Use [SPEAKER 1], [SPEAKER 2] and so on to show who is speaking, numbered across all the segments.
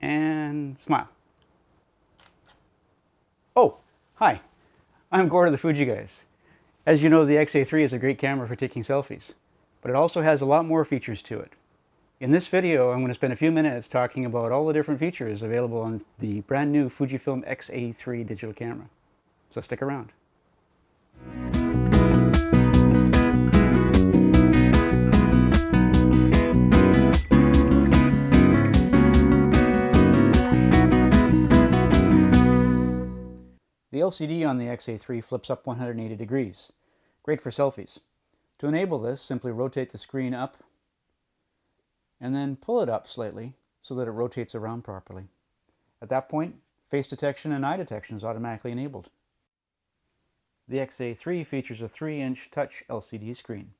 [SPEAKER 1] and smile. Oh, hi, I'm Gord of the Fuji Guys. As you know, the X-A3 is a great camera for taking selfies, but it also has a lot more features to it. In this video, I'm going to spend a few minutes talking about all the different features available on the brand new Fujifilm X-A3 digital camera. So stick around. The LCD on the X-A3 flips up 180 degrees. Great for selfies. To enable this, simply rotate the screen up and then pull it up slightly so that it rotates around properly. At that point, face detection and eye detection is automatically enabled. The X-A3 features a 3-inch touch LCD screen.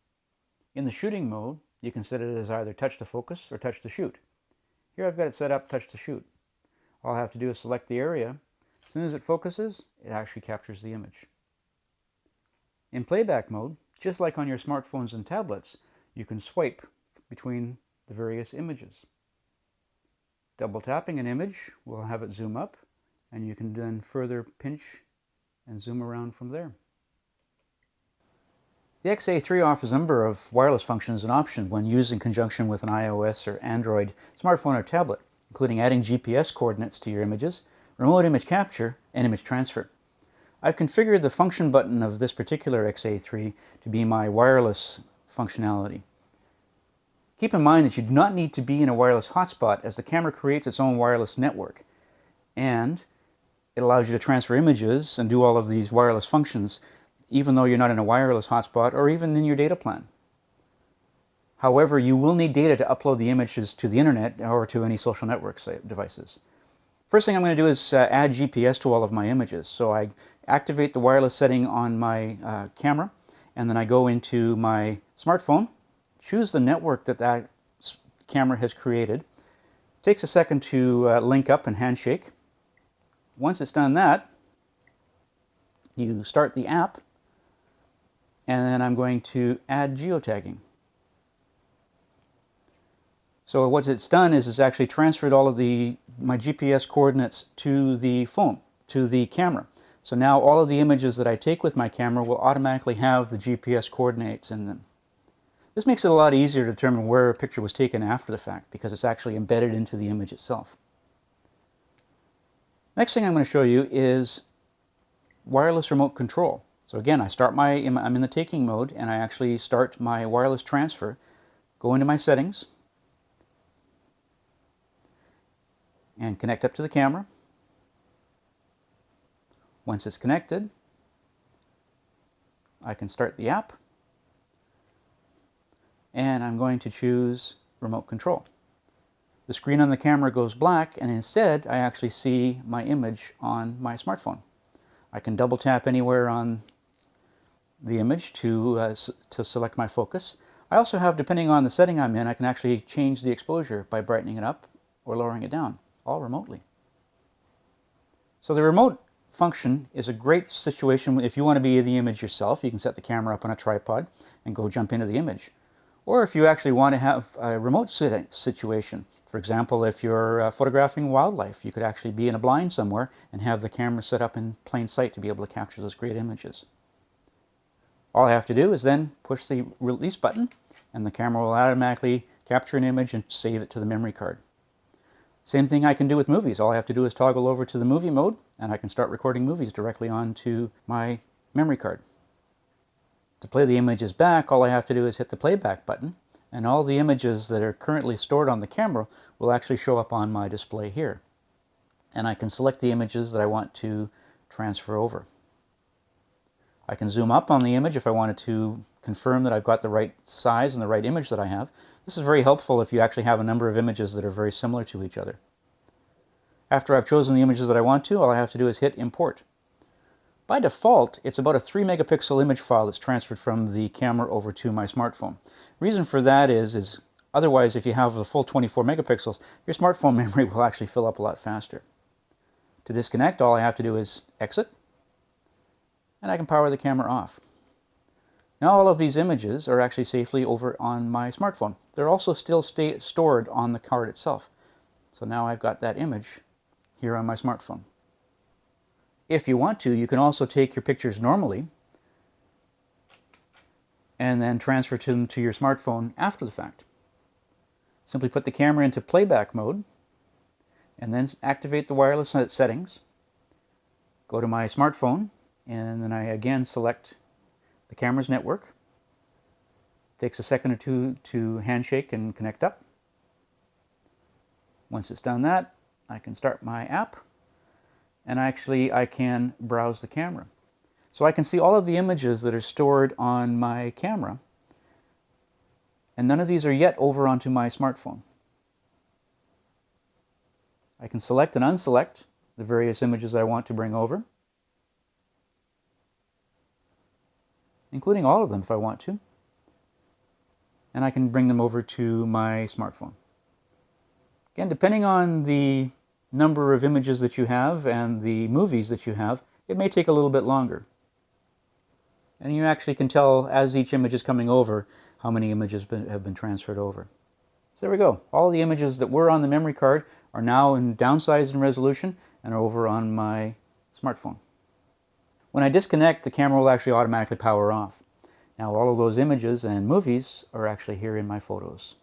[SPEAKER 1] In the shooting mode, you can set it as either touch to focus or touch to shoot. Here I've got it set up touch to shoot. All I have to do is select the area. As soon as it focuses, it actually captures the image. In playback mode, just like on your smartphones and tablets, you can swipe between the various images. Double tapping an image will have it zoom up, and you can then further pinch and zoom around from there. The X-A3 offers a number of wireless functions and options when used in conjunction with an iOS or Android smartphone or tablet, including adding GPS coordinates to your images, remote image capture, and image transfer. I've configured the function button of this particular X-A3 to be my wireless functionality. Keep in mind that you do not need to be in a wireless hotspot, as the camera creates its own wireless network, and it allows you to transfer images and do all of these wireless functions even though you're not in a wireless hotspot or even in your data plan. However, you will need data to upload the images to the internet or to any social network devices. First thing I'm going to do is add GPS to all of my images. So I activate the wireless setting on my camera, and then I go into my smartphone, choose the network that camera has created. It takes a second to link up and handshake. Once it's done that, you start the app, and then I'm going to add geotagging. So what it's done is it's actually transferred all of my GPS coordinates to the phone, to the camera. So now all of the images that I take with my camera will automatically have the GPS coordinates in them. This makes it a lot easier to determine where a picture was taken after the fact, because it's actually embedded into the image itself. Next thing I'm going to show you is wireless remote control. So again, I'm in the taking mode, and I actually start my wireless transfer, go into my settings, and connect up to the camera. Once it's connected, I can start the app, and I'm going to choose remote control. The screen on the camera goes black, and instead I actually see my image on my smartphone. I can double tap anywhere on the image to select my focus. I also have, depending on the setting I'm in, I can actually change the exposure by brightening it up or lowering it down, all remotely. So the remote function is a great situation if you want to be in the image yourself. You can set the camera up on a tripod and go jump into the image. Or if you actually want to have a remote situation, for example, if you're photographing wildlife, you could actually be in a blind somewhere and have the camera set up in plain sight to be able to capture those great images. All I have to do is then push the release button, and the camera will automatically capture an image and save it to the memory card. Same thing I can do with movies. All I have to do is toggle over to the movie mode, and I can start recording movies directly onto my memory card. To play the images back, all I have to do is hit the playback button, and all the images that are currently stored on the camera will actually show up on my display here. And I can select the images that I want to transfer over. I can zoom up on the image if I wanted to confirm that I've got the right size and the right image that I have. This is very helpful if you actually have a number of images that are very similar to each other. After I've chosen the images that I want to, all I have to do is hit import. By default, it's about a 3 megapixel image file that's transferred from the camera over to my smartphone. Reason for that is otherwise, if you have the full 24 megapixels, your smartphone memory will actually fill up a lot faster. To disconnect, all I have to do is exit, and I can power the camera off. Now all of these images are actually safely over on my smartphone. They're also still stored on the card itself. So now I've got that image here on my smartphone. If you want to, you can also take your pictures normally and then transfer them to your smartphone after the fact. Simply put the camera into playback mode and then activate the wireless settings. Go to my smartphone and then I again select the camera's network. Takes a second or two to handshake and connect up. Once it's done that, I can start my app and actually I can browse the camera. So I can see all of the images that are stored on my camera, and none of these are yet over onto my smartphone. I can select and unselect the various images I want to bring over, including all of them if I want to, and I can bring them over to my smartphone. Again, depending on the number of images that you have and the movies that you have, it may take a little bit longer. And you actually can tell as each image is coming over how many images have been transferred over. So there we go. All the images that were on the memory card are now in downsized in resolution and are over on my smartphone. When I disconnect, the camera will actually automatically power off. Now all of those images and movies are actually here in my photos.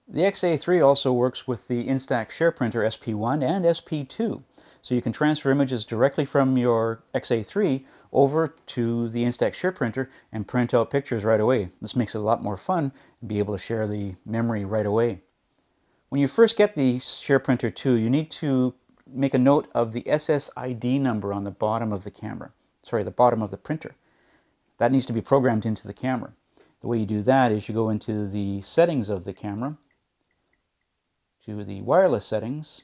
[SPEAKER 1] The X-A3 also works with the Instax Share Printer SP1 and SP2. So you can transfer images directly from your X-A3 over to the Instax Share Printer and print out pictures right away. This makes it a lot more fun and be able to share the memory right away. When you first get the Share Printer 2, you need to make a note of the SSID number on the bottom of the camera. Sorry, the bottom of the printer. That needs to be programmed into the camera. The way you do that is you go into the settings of the camera, to the wireless settings,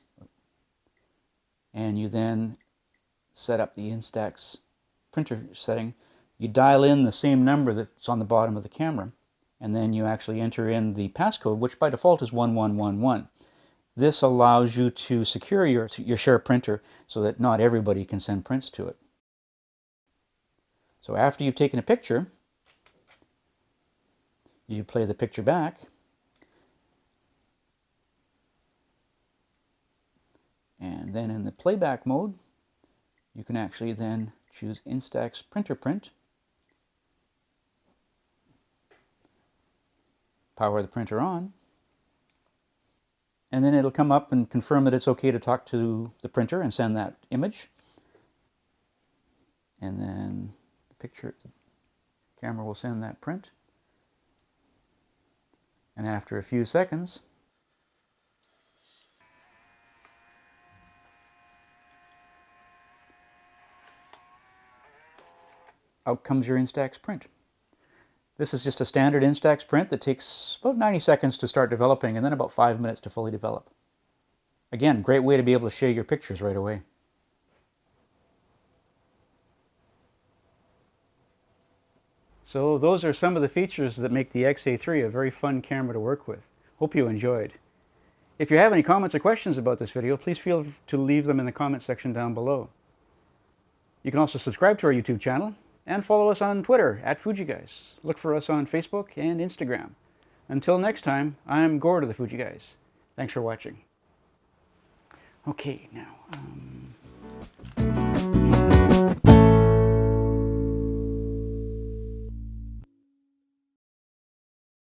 [SPEAKER 1] and you then set up the Instax printer setting. You dial in the same number that's on the bottom of the camera, and then you actually enter in the passcode, which by default is 1111. This allows you to secure your Share Printer so that not everybody can send prints to it. So after you've taken a picture, you play the picture back, and then in the playback mode, you can actually then choose Instax Printer Print, power the printer on, and then it'll come up and confirm that it's okay to talk to the printer and send that image. And then the camera will send that print. And after a few seconds, out comes your Instax print. This is just a standard Instax print that takes about 90 seconds to start developing and then about 5 minutes to fully develop. Again, great way to be able to share your pictures right away. So those are some of the features that make the X-A3 a very fun camera to work with. Hope you enjoyed. If you have any comments or questions about this video, please feel free to leave them in the comment section down below. You can also subscribe to our YouTube channel and follow us on Twitter @Fuji Guys. Look for us on Facebook and Instagram. Until next time, I'm Gord of the Fuji Guys. Thanks for watching. Okay, now...